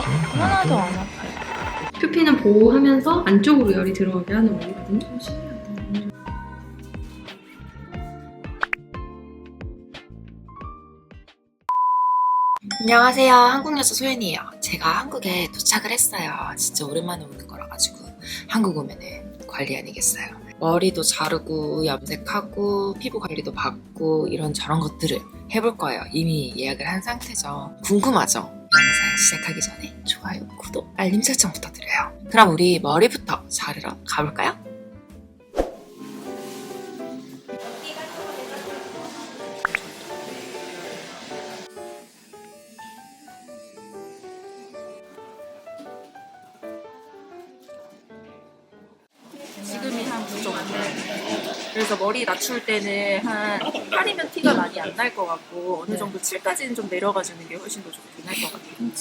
하나도 안 아파요. 표피는 보호하면서 안쪽으로 열이 들어오게 하는 원리거든요. 안녕하세요. 한국여자 소연이에요. 제가 한국에 도착을 했어요. 진짜 오랜만에 오는 거라 가지고 한국 오면은 관리 아니겠어요. 머리도 자르고 염색하고 피부 관리도 받고 이런저런 것들을 해볼 거예요. 이미 예약을 한 상태죠. 궁금하죠? 영상 시작하기 전에 좋아요, 구독, 알림 설정 부탁드려요. 그럼 우리 머리부터 자르러 가볼까요? 지금이 한 9 정도. 그래서 머리 낮출 때는 한 8이면 티가 많이 안 날 것 같고 어느 정도 7까지는 좀 내려가주는 게 훨씬 더 좋긴 할 것 같아요.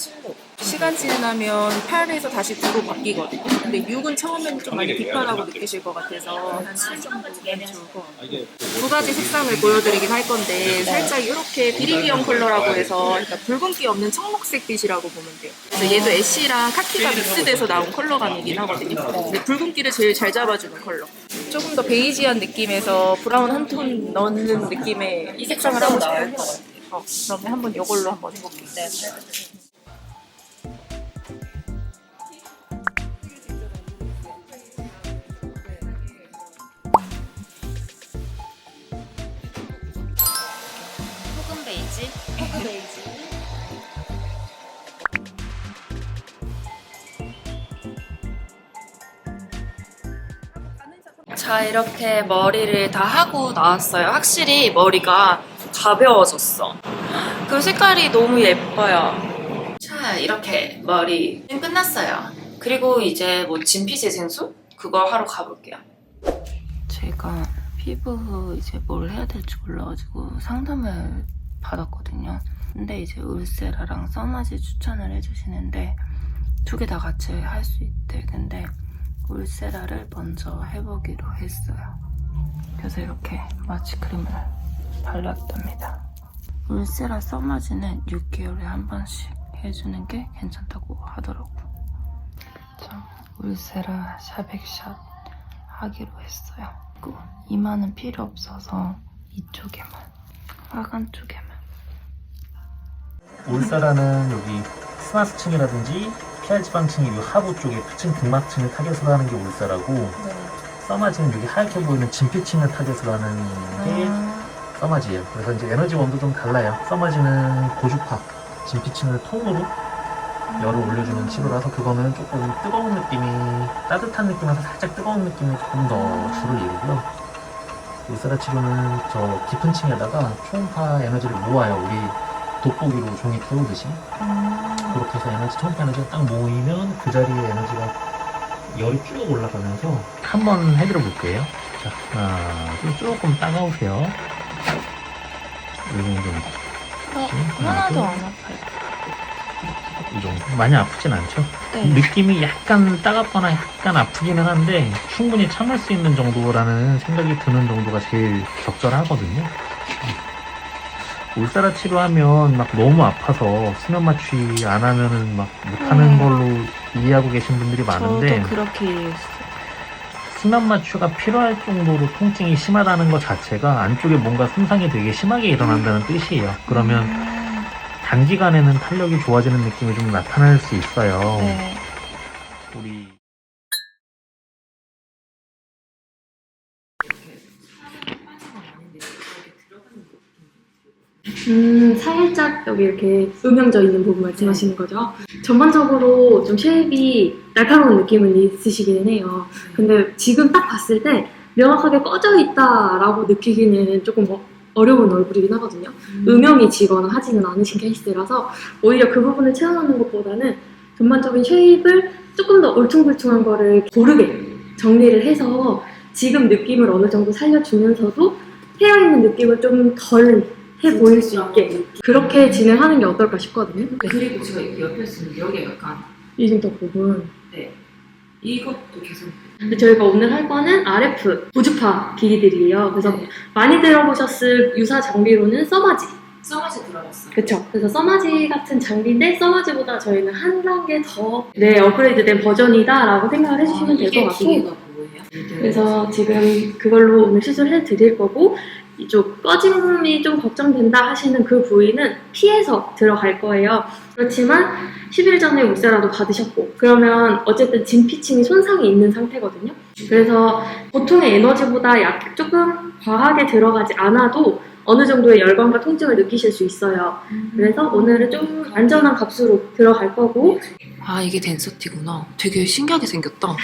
시간 지나면 8에서 다시 9로 바뀌거든요. 근데 6은 처음에는 좀 많이 딥하다고 느끼실 것 같아서 한 7 정도면 좋을 것 같아요. 두 가지 색상을 보여드리긴 할 건데 살짝 이렇게 비리디엄 컬러라고 해서 그러니까 붉은기 없는 청록색 빛이라고 보면 돼요. 그래서 얘도 애쉬랑 카키가 믹스돼서 나온 컬러감이긴 하거든요. 근데 붉은기를 제일 잘 잡아주는 컬러. 조금 더 베이지한 느낌에서 브라운 한 톤 넣는 느낌의 이 색상을 하고 싶어요. 그러면 한번 이걸로 한번 해볼게요. 소금 베이지. 자, 이렇게 머리를 다 하고 나왔어요. 확실히 머리가 가벼워졌어. 그 색깔이 너무 예뻐요. 자, 이렇게 머리 끝났어요. 그리고 이제 뭐 진피재생술? 그걸 하러 가볼게요. 제가 피부 이제 뭘 해야 될지 몰라가지고 상담을 받았거든요. 근데 이제 울세라랑 써마지 추천을 해주시는데 두 개 다 같이 할 수 있대. 근데 울세라를 먼저 해보기로 했어요. 그래서 이렇게 마취크림을 발랐답니다. 울세라 써마지는 6개월에 한 번씩 해주는 게 괜찮다고 하더라고요. 자, 울세라 샤백샷 하기로 했어요. 그리고 이마는 필요 없어서 이쪽에만, 하관 쪽에만. 울세라는 여기 스마스층이라든지 피하지방층이 이 하부 쪽에 층 등막층을 타겟으로 하는 게 울세라고, 써마지는 여기 하얗게 보이는 진피층을 타겟으로 하는 게 써마지예요. 그래서 이제 에너지원도 좀 달라요. 써마지는 고주파, 진피층을 톤으로 열을 올려주는 치료라서 그거는 조금 뜨거운 느낌이, 따뜻한 느낌에서 살짝 뜨거운 느낌이 조금 더 주를 이루고요. 울세라 치료는 저 깊은 층에다가 초음파 에너지를 모아요. 우리 돋보기로 종이 태우듯이. 그렇게 해서 에너지, 초음파 에너지가 딱 모이면 그 자리에 에너지가 열이 쭉 올라가면서 한번 해드려 볼게요. 자, 하나, 둘, 조금 따가우세요. 이 정도. 하나도 안 아파요. 이 정도. 많이 아프진 않죠? 네. 느낌이 약간 따갑거나 약간 아프기는 한데 충분히 참을 수 있는 정도라는 생각이 드는 정도가 제일 적절하거든요. 울세라 치료하면 막 너무 아파서 수면 마취 안 하면은 막 못하는 걸로 이해하고 계신 분들이 많은데, 저도 그렇게 이해했어요. 수면 마취가 필요할 정도로 통증이 심하다는 것 자체가 안쪽에 뭔가 손상이 되게 심하게 일어난다는 뜻이에요. 그러면 단기간에는 탄력이 좋아지는 느낌이 좀 나타날 수 있어요. 네. 우리 살짝 여기 이렇게 음영져 있는 부분 말씀하시는 거죠? 전반적으로 좀 쉐입이 날카로운 느낌은 있으시기는 해요. 근데 지금 딱 봤을 때 명확하게 꺼져 있다라고 느끼기는 조금 어려운 얼굴이긴 하거든요. 음영이 지거나 하지는 않으신 케이스라서 오히려 그 부분을 채워넣는 것보다는 전반적인 쉐입을 조금 더 울퉁불퉁한 거를 고르게 정리를 해서 지금 느낌을 어느 정도 살려주면서도 헤어있는 느낌을 좀 덜 해 보일 수 있게 그렇게 진행하는 게 어떨까 싶거든요. 그리고 제가 이렇게 옆에 쓰는 여기 약간 이 정도 부분. 네, 이것도 계속. 근데 저희가 오늘 할 거는 RF 고주파 기기들이에요. 그래서 네. 많이 들어보셨을 유사 장비로는 써마지, 써마지 들어봤어요. 그쵸. 그래서 써마지 같은 장비인데 써마지보다 저희는 한 단계 더 업그레이드된 버전이다라고 생각을 해주시면 될 것 같고 기계가 뭐예요? 그래서 지금 그걸로 오늘 시술해 드릴 거고 이쪽 꺼짐이 좀 걱정된다 하시는 그 부위는 피해서 들어갈 거예요. 그렇지만 10일 전에 울세라도 받으셨고 그러면 어쨌든 진피층이 손상이 있는 상태거든요. 그래서 보통의 에너지보다 조금 과하게 들어가지 않아도 어느 정도의 열감과 통증을 느끼실 수 있어요. 그래서 오늘은 좀 안전한 값으로 들어갈 거고 아, 이게 덴서티구나. 되게 신기하게 생겼다.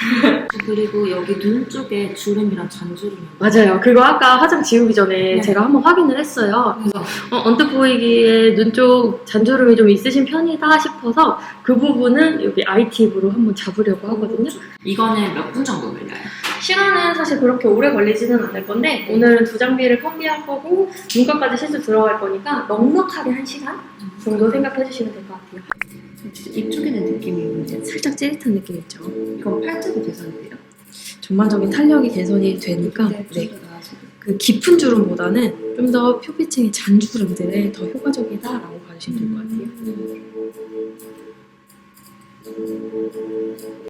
그리고 여기 눈 쪽에 주름이랑 잔주름이. 맞아요. 그거 아까 화장 지우기 전에 네. 제가 한번 확인을 했어요. 그래서 언뜻 보이기에 눈 쪽 잔주름이 좀 있으신 편이다 싶어서 그 부분은 여기 아이팁으로 한번 잡으려고 하거든요. 이거는 몇 분 정도 걸려요? 시간은 사실 그렇게 오래 걸리지는 않을 건데 오늘은 두 장비를 컴비할 거고 눈가까지 실수 들어갈 거니까 넉넉하게 1시간 정도 생각해 주시면 될 것 같아요. 이쪽에는 느낌이 살짝 찌릿한 느낌 있죠? 이거 팔뚝이 개선돼요? 전반적인 탄력이 개선이 되니까 그 깊은 주름보다는 좀 더 표피층의 잔주름들에 더 효과적이다라고 봐주시면 될 것 같아요.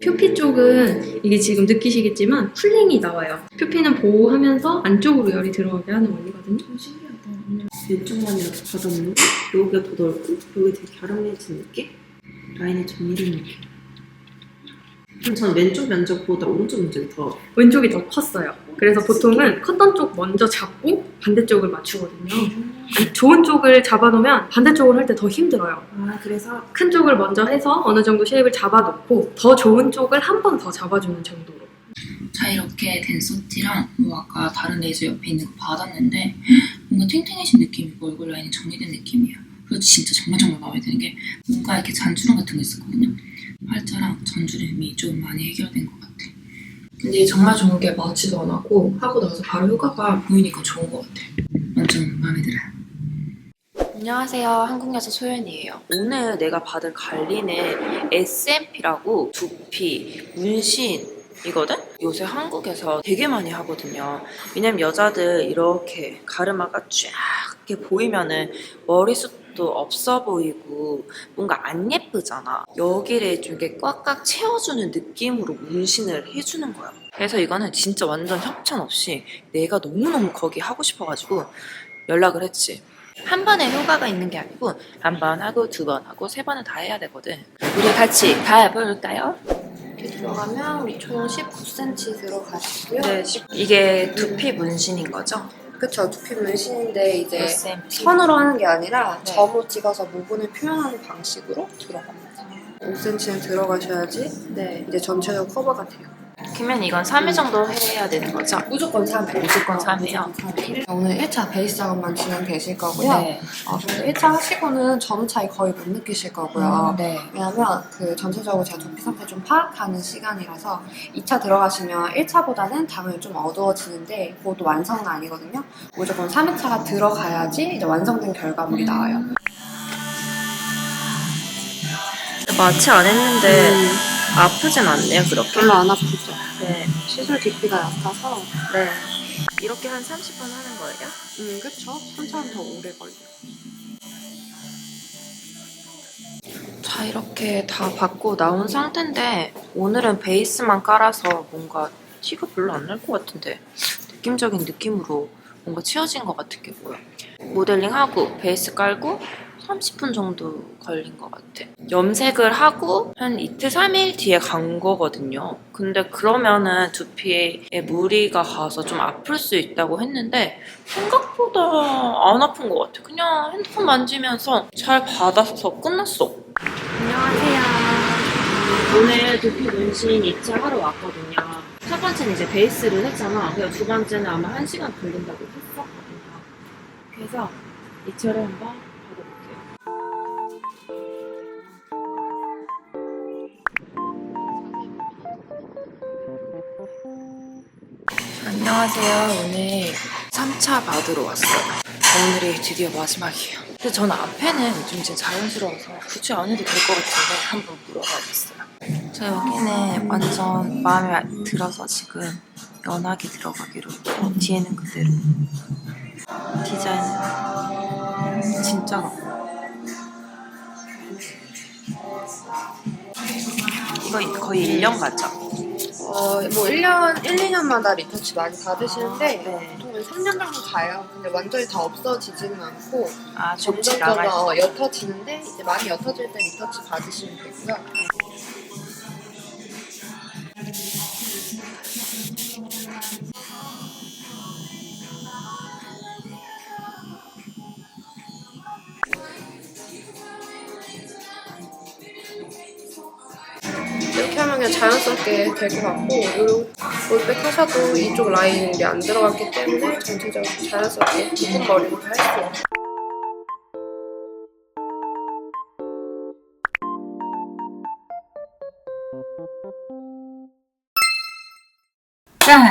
표피 쪽은 이게 지금 느끼시겠지만 쿨링이 나와요. 표피는 보호하면서 안쪽으로 열이 들어가게 하는 원리거든요. 신기하다. 왼쪽만 이렇게 받았는데 여기가 더 넓고 여기 되게 갸름해진 느낌? 라인이 정리된 느낌. 그럼 전 왼쪽 면적보다 오른쪽 면적이 더 왼쪽이 더 컸어요. 그래서 보통은 컸던 쪽 먼저 잡고 반대쪽을 맞추거든요. 좋은 쪽을 잡아놓으면 반대쪽을 할 때 더 힘들어요. 그래서 큰 쪽을 먼저 해서 어느 정도 쉐입을 잡아놓고 더 좋은 쪽을 한 번 더 잡아주는 정도로. 자, 이렇게 덴서티랑 뭐 아까 다른 레이저 옆에 있는 거 받았는데 뭔가 탱탱해진 느낌이고 얼굴 라인이 정리된 느낌이에요. 그리고 진짜 정말 마음에 드는 게 뭔가 이렇게 잔주름 같은 거 있었거든요. 팔자랑 잔주름이 좀 많이 해결된 것 같아. 근데 정말 좋은 게 마취도 안 하고 나서 바로 효과가 보이니까 좋은 것 같아. 완전 마음에 들어요. 안녕하세요. 한국여자 소연이에요. 오늘 내가 받을 관리는 SMP라고 두피, 문신이거든? 요새 한국에서 되게 많이 하거든요. 왜냐면 여자들 이렇게 가르마가 쫙 이렇게 보이면은 머리숱도 없어 보이고 뭔가 안 예쁘잖아. 여기를 좀 이렇게 꽉꽉 채워주는 느낌으로 문신을 해주는 거야. 그래서 이거는 진짜 완전 협찬 없이 내가 너무너무 거기 하고 싶어가지고 연락을 했지. 한 번에 효과가 있는 게 아니고 한 번 하고 두 번 하고 세 번은 다 해야 되거든. 우리 같이 가볼까요? 이렇게 들어가면 우리 총 19cm 들어가시고요. 네, 이게 두피 문신인 거죠? 그쵸, 두피 문신인데 이제 SMP. 선으로 하는 게 아니라 네. 점으로 찍어서 모근을 표현하는 방식으로 들어갑니다. 5cm는 들어가셔야지 네. 이제 전체적으로 커버가 돼요. 그러면 이건 3일 정도 해야 되는 거죠? 무조건 3일. 무조건 3일이요? 오늘 1차 베이스 작업만 진행되실 거고요. 네. 그래서 1차 하시고는 점유 차이 거의 못 느끼실 거고요. 네. 왜냐면 그 전체적으로 제가 두피 상태 좀 파악하는 시간이라서 2차 들어가시면 1차보다는 당연히 좀 어두워지는데 그것도 완성은 아니거든요. 무조건 3회차가 들어가야지 이제 완성된 결과물이 나와요. 마취 안 했는데 아프진 않네요, 그렇게? 별로 안 아프죠. 네. 시술 깊이가 얕아서. 네. 이렇게 한 30분 하는 거예요? 그쵸. 천천히 더 오래 걸려요. 자, 이렇게 다 받고 나온 상태인데 오늘은 베이스만 깔아서 뭔가 티가 별로 안 날 것 같은데 느낌적인 느낌으로 뭔가 채워진 것 같은 게 보여. 모델링하고 베이스 깔고 30분 정도 걸린 것 같아. 염색을 하고 한 이틀 3일 뒤에 간 거거든요. 근데 그러면은 두피에 무리가 가서 좀 아플 수 있다고 했는데 생각보다 안 아픈 것 같아. 그냥 핸드폰 만지면서 잘 받아서 끝났어. 안녕하세요. 오늘 두피 문신 2차 하러 왔거든요. 첫 번째는 이제 베이스를 했잖아. 그리고 두 번째는 아마 1시간 걸린다고 했었거든요. 그래서 2차를 한번 받아볼게요. 안녕하세요. 오늘 3차 받으러 왔어요. 오늘이 드디어 마지막이에요. 근데 저는 앞에는 좀 이제 자연스러워서 굳이 안 해도 될 것 같은데 한번 물어봐야겠어요. 저 여기는 완전 마음에 들어서 지금 연하게 들어가기로 했고 뒤에는 그대로 디자인은 진짜로 이거 거의 1년 맞죠? 뭐 1년, 1, 2년마다 리터치 많이 받으시는데 네. 보통 3년 정도 가요. 근데 완전히 다 없어지지는 않고 아, 조금씩 점점 나갈 더 옅어지는데 이제 많이 옅어질 때 리터치 받으시면 되고요. 이렇게 하면 그냥 자연스럽게 될 것 같고 롤백 하셔도 이쪽 라인이 안 들어갔기 때문에 전체적으로 자연스럽게 묶은 머리로 할 수 있어요. 짠!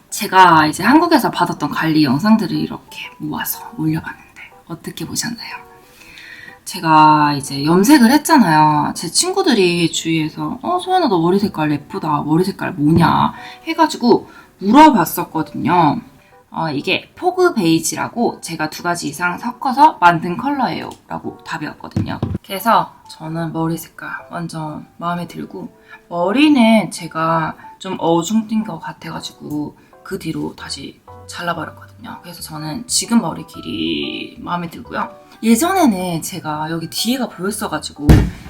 제가 이제 한국에서 받았던 관리 영상들을 이렇게 모아서 올려봤는데 어떻게 보셨나요? 제가 이제 염색을 했잖아요. 제 친구들이 주위에서 소연아 너 머리 색깔 예쁘다. 머리 색깔 뭐냐 해가지고 물어봤었거든요. 이게 포그 베이지라고 제가 2가지 이상 섞어서 만든 컬러예요 라고 답이 왔거든요. 그래서 저는 머리 색깔 완전 마음에 들고 머리는 제가 좀 어중뛴 것 같아가지고 그 뒤로 다시 잘라버렸거든요. 그래서 저는 지금 머리 길이 마음에 들고요. 예전에는 제가 여기 뒤에가 보였어가지고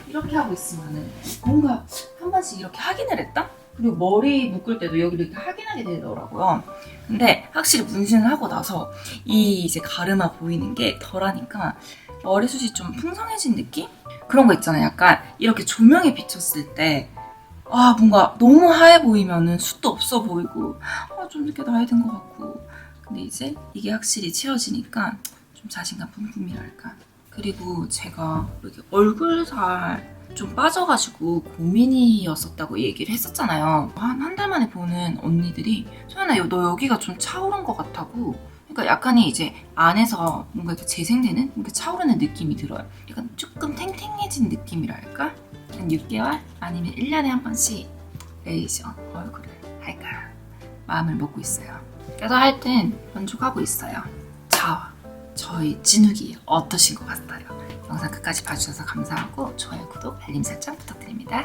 이렇게 하고 있으면은 뭔가 한 번씩 이렇게 확인을 했다? 그리고 머리 묶을 때도 여기를 이렇게 확인하게 되더라고요. 근데 확실히 문신을 하고 나서 이 이제 가르마 보이는 게 덜하니까 머리숱이 좀 풍성해진 느낌? 그런 거 있잖아요. 약간 이렇게 조명에 비쳤을 때 뭔가 너무 하얘 보이면은 숱도 없어 보이고 좀 이렇게 나이 든 것 같고 근데 이제 이게 확실히 채워지니까 좀 자신감 뿜뿜이랄까. 그리고 제가 이렇게 얼굴살 좀 빠져가지고 고민이었었다고 얘기를 했었잖아요. 한 달 만에 보는 언니들이 소연아 너 여기가 좀 차오른 것 같다고. 그러니까 약간이 이제 안에서 뭔가 이렇게 재생되는 이렇게 차오르는 느낌이 들어요. 약간 조금 탱탱해진 느낌이랄까? 한 6개월 아니면 1년에 한 번씩 레이저 얼굴을 할까 마음을 먹고 있어요. 그래서 하여튼 만족하고 있어요. 저희 진욱이 어떠신 것 같아요? 영상 끝까지 봐주셔서 감사하고 좋아요, 구독, 알림 설정 부탁드립니다.